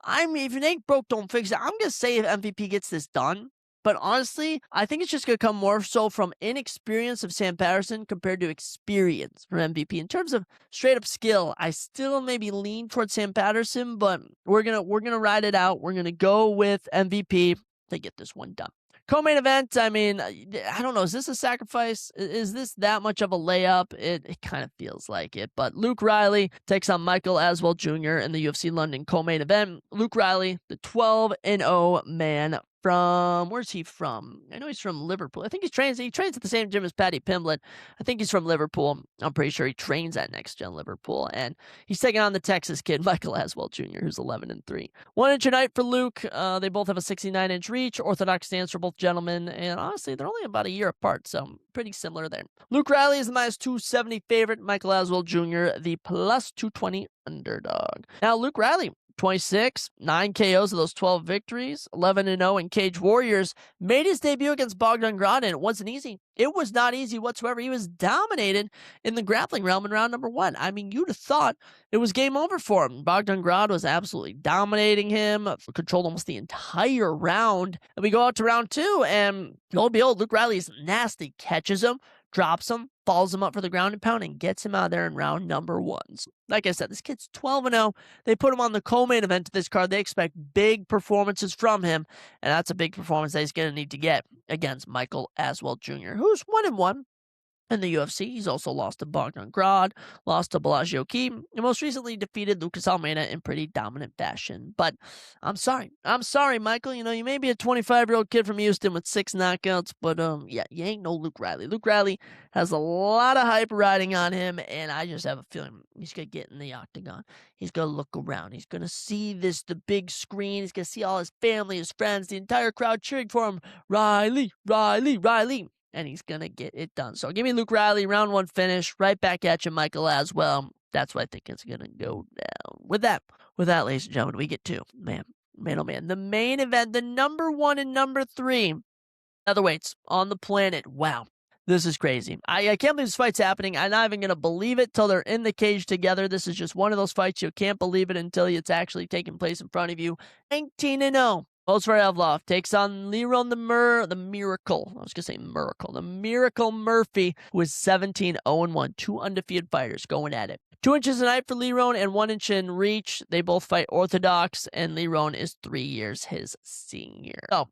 if it ain't broke, don't fix it. I'm going to say if MVP gets this done. But honestly, I think it's just going to come more so from inexperience of Sam Patterson compared to experience from MVP. In terms of straight up skill, I still maybe lean towards Sam Patterson, but we're gonna ride it out. We're gonna go with MVP to get this one done. Co-main event, I mean, I don't know. Is this a sacrifice? Is this that much of a layup? It kind of feels like it. But Luke Riley takes on Michael Aswell Jr. in the UFC London co-main event. Luke Riley, the 12-0 man from, where's he from? I know he's from Liverpool. I think he trains at the same gym as Paddy Pimblett. I think he's from Liverpool. I'm pretty sure he trains at Next Gen Liverpool. And he's taking on the Texas kid, Michael Aswell Jr., who's 11-3. 1 inch a night for Luke. They both have a 69-inch reach. Orthodox stance for both gentlemen. And honestly, they're only about a year apart, so pretty similar there. Luke Riley is the -270 favorite. Michael Aswell Jr., the +220 underdog. Now, Luke Riley, 26, 9 KOs of those 12 victories, 11-0 in Cage Warriors, made his debut against Bogdan Grad, and it wasn't easy. It was not easy whatsoever. He was dominated in the grappling realm in round number 1. I mean, you'd have thought it was game over for him. Bogdan Grad was absolutely dominating him, controlled almost the entire round. And we go out to round 2, and lo and behold, Luke Riley's nasty, catches him, drops him, falls him up for the ground and pound, and gets him out there in round number 1. So, like I said, this kid's 12-0. They put him on the co-main event of this card. They expect big performances from him, and that's a big performance that he's going to need to get against Michael Aswell Jr., who's 1-1 in the UFC. He's also lost to Bogdan Grad, lost to Bellagio Key, and most recently defeated Lucas Almeida in pretty dominant fashion. But I'm sorry, Michael. You know, you may be a 25-year-old kid from Houston with 6 knockouts, but yeah, you ain't no Luke Riley. Luke Riley has a lot of hype riding on him, and I just have a feeling he's gonna get in the octagon. He's gonna look around. He's gonna see the big screen. He's gonna see all his family, his friends, the entire crowd cheering for him. Riley, Riley, Riley. And he's going to get it done. So give me Luke Riley, round 1 finish, right back at you, Michael Aswell. That's what I think is going to go down. With that, ladies and gentlemen, we get to, man, oh man, the main event, the number 1 and number 3 featherweights on the planet. Wow, this is crazy. I can't believe this fight's happening. I'm not even going to believe it till they're in the cage together. This is just one of those fights you can't believe it until it's actually taking place in front of you. 19-0. Movsar Evloev takes on Liron the Miracle. I was going to say Miracle. The Miracle Murphy, who is 17-0-1. 2 undefeated fighters going at it. 2 inches a night for Liron and 1 inch in reach. They both fight orthodox, and Liron is 3 years his senior. So,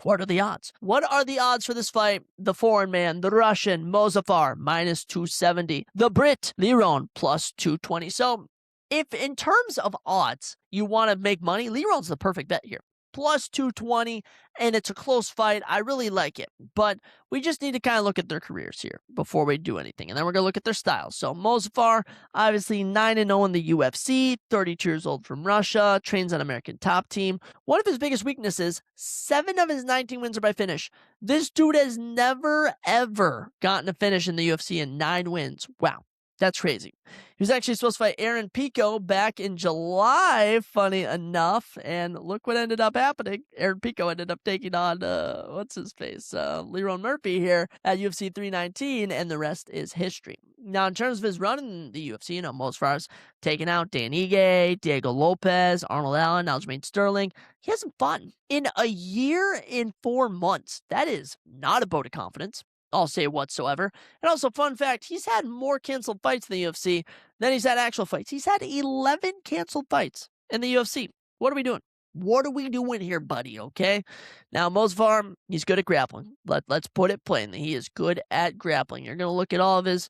what are the odds? What are the odds for this fight? The foreign man, the Russian, Movsar, -270. The Brit, Liron, +220. So, if in terms of odds, you want to make money, Liron's the perfect bet here. +220, and it's a close fight. I really like it, but we just need to kind of look at their careers here before we do anything, and then we're going to look at their styles. So Movsar, obviously 9-0 in the UFC, 32 years old from Russia, trains on American Top Team. One of his biggest weaknesses, 7 of his 19 wins are by finish. This dude has never, ever gotten a finish in the UFC in 9 wins. Wow. That's crazy. He was actually supposed to fight Aaron Pico back in July, funny enough, and look what ended up happening. Aaron Pico ended up taking on, Liron Murphy here at UFC 319, and the rest is history. Now, in terms of his run in the UFC, Movsar's taken out Dan Ige, Diego Lopez, Arnold Allen, Aljamain Sterling. He hasn't fought in a year and 4 months. That is not a vote of confidence, I'll say whatsoever. And also, fun fact, he's had more canceled fights in the UFC than he's had actual fights. He's had 11 canceled fights in the UFC. What are we doing? What are we doing here, buddy, okay? Now, Movsar, he's good at grappling. Let's put it plainly. He is good at grappling. You're going to look at all of his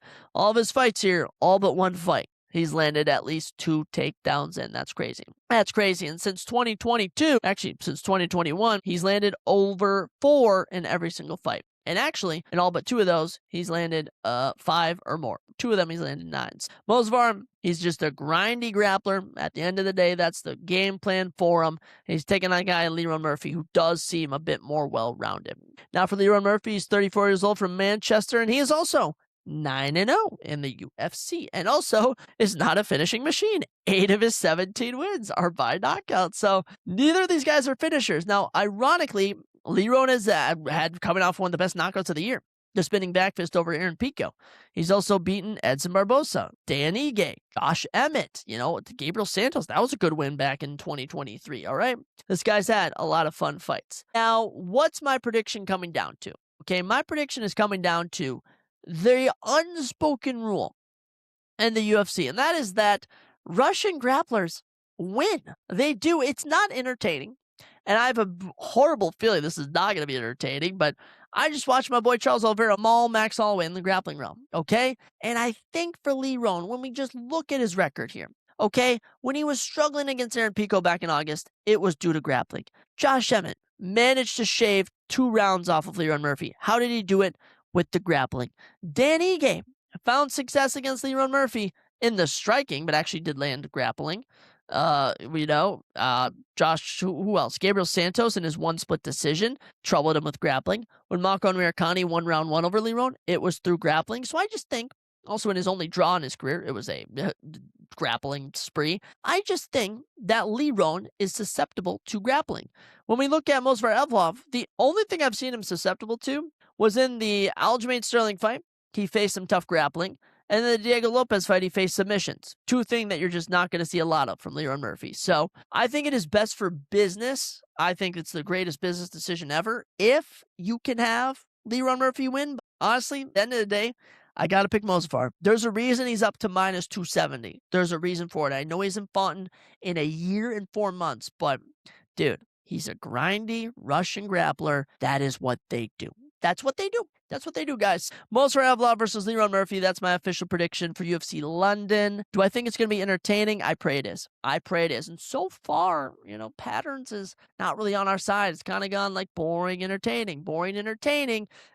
fights here, all but one fight. he's landed at least 2 takedowns in. That's crazy. That's crazy. And since 2022, actually since 2021, he's landed over 4 in every single fight. And actually, in all but 2 of those, he's landed 5 or more. 2 of them, he's landed 9s. Most of them, he's just a grindy grappler. At the end of the day, that's the game plan for him. He's taking on a guy, Leron Murphy, who does seem a bit more well-rounded. Now for Leron Murphy, he's 34 years old from Manchester, and he is also 9-0 in the UFC, and also is not a finishing machine. 8 of his 17 wins are by knockout. So neither of these guys are finishers. Now, ironically, Leron has had coming off one of the best knockouts of the year, the spinning back fist over Aaron Pico. He's also beaten Edson Barbosa, Dan Ige, Josh Emmett, Gabriel Santos. That was a good win back in 2023, all right? This guy's had a lot of fun fights. Now, what's my prediction coming down to? Okay, my prediction is coming down to the unspoken rule in the UFC, and that is that Russian grapplers win. They do. It's not entertaining. And I have a horrible feeling this is not going to be entertaining, but I just watched my boy Charles Oliveira maul Max Holloway in the grappling realm, okay? And I think for Leron, when we just look at his record here, okay, when he was struggling against Aaron Pico back in August, it was due to grappling. Josh Emmett managed to shave 2 rounds off of Leron Murphy. How did he do it? With the grappling. Dan Ige found success against Leron Murphy in the striking, but actually did land grappling. Josh, who else? Gabriel Santos in his 1 split decision troubled him with grappling. When Marco Americani won round 1 over Leron, it was through grappling. So I just think, also in his only draw in his career, it was a grappling spree. I just think that Leron is susceptible to grappling. When we look at Movsar Evloev, the only thing I've seen him susceptible to was in the Aljamain Sterling fight. He faced some tough grappling. And in the Diego Lopez fight, he faced submissions. 2 things that you're just not going to see a lot of from Leron Murphy. So I think it is best for business. I think it's the greatest business decision ever if you can have Leron Murphy win. But honestly, at the end of the day, I got to pick Movsar. There's a reason he's up to minus 270. There's a reason for it. I know he hasn't fought in a year and 4 months, but dude, he's a grindy Russian grappler. That is what they do. That's what they do. That's what they do, guys. Movsar Evloev versus Leron Murphy. That's my official prediction for UFC London. Do I think it's going to be entertaining? I pray it is. I pray it is. And so far, patterns is not really on our side. It's kind of gone like boring, entertaining,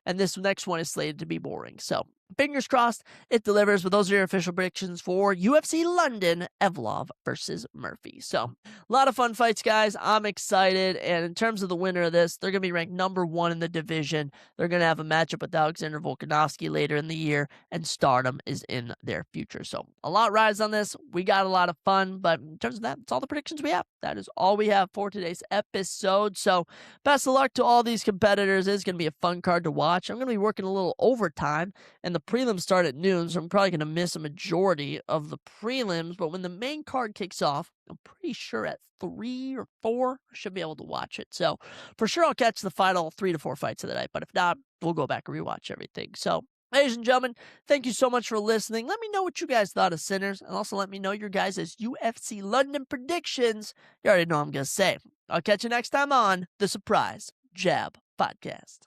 and this next one is slated to be boring. So fingers crossed it delivers. But those are your official predictions for UFC London, Evloev versus Murphy. So a lot of fun fights, guys. I'm excited. And in terms of the winner of this, they're going to be ranked number 1 in the division. They're going to have a matchup with Alexander Volkanovski later in the year, and Stardom is in their future. So a lot rides on this. We got a lot of fun, but in terms of that, that's all the predictions we have. That is all we have for today's episode. So best of luck to all these competitors. It's going to be a fun card to watch. I'm going to be working a little overtime, and the prelims start at noon, so I'm probably going to miss a majority of the prelims, but when the main card kicks off, I'm pretty sure at 3 or 4, I should be able to watch it. So for sure, I'll catch the final 3 to 4 fights of the night, but if not, we'll go back and rewatch everything. So ladies and gentlemen, thank you so much for listening. Let me know what you guys thought of Sinners, and also let me know your guys' UFC London predictions. You already know what I'm going to say. I'll catch you next time on the Surprise Jab Podcast.